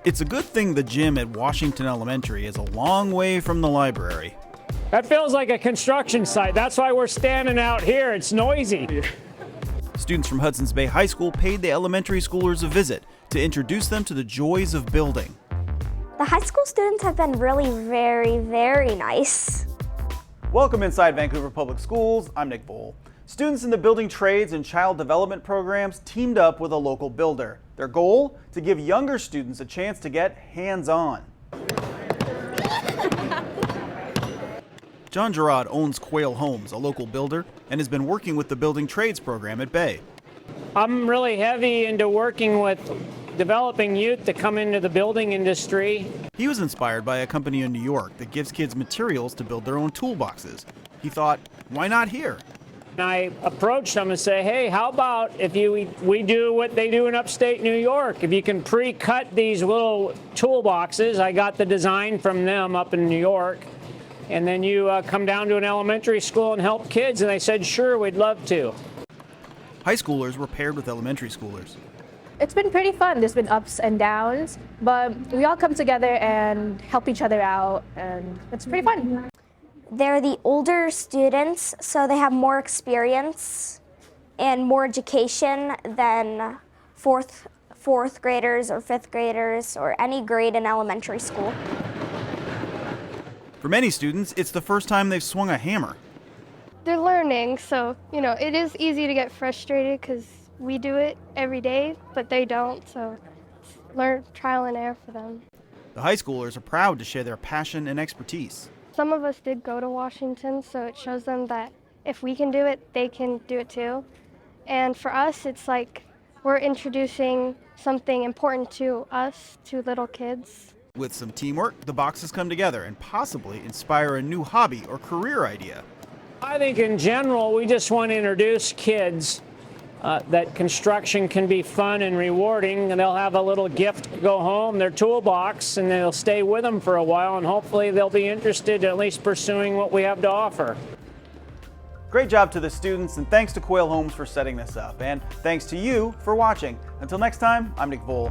It's a good thing the gym at Washington Elementary is a long way from the library. That feels like a construction site. That's why we're standing out here. It's noisy. Students from Hudson's Bay High School paid the elementary schoolers a visit to introduce them to the joys of building. The high school students have been really very nice. Welcome inside Vancouver Public Schools. I'm Nick Bohl. Students in the building trades and child development programs teamed up with a local builder. Their goal? To give younger students a chance to get hands-on. John Gerard owns Quail Homes, a local builder, and has been working with the building trades program at Bay. I'm really heavy into working with developing youth to come into the building industry. He was inspired by a company in New York that gives kids materials to build their own toolboxes. He thought, why not here? And I approached them and say, hey, how about if we do what they do in upstate New York? If you can pre-cut these little toolboxes, I got the design from them up in New York, and then you come down to an elementary school and help kids. And they said, sure, we'd love to. High schoolers were paired with elementary schoolers. It's been pretty fun. There's been ups and downs, but we all come together and help each other out, and it's pretty fun. They're the older students, so they have more experience and more education than fourth graders or fifth graders or any grade in elementary school. For many students, it's the first time they've swung a hammer. They're learning, so, it is easy to get frustrated because we do it every day, but they don't, so it's trial and error for them. The high schoolers are proud to share their passion and expertise. Some of us did go to Washington, so it shows them that if we can do it, they can do it too. And for us, it's like we're introducing something important to us, to little kids. With some teamwork, the boxes come together and possibly inspire a new hobby or career idea. I think in general, we just want to introduce kids that construction can be fun and rewarding, and they'll have a little gift to go home, their toolbox, and they'll stay with them for a while, and hopefully they'll be interested in at least pursuing what we have to offer. Great job to the students, and thanks to Quail Homes for setting this up, and thanks to you for watching. Until next time, I'm Nick Bohl.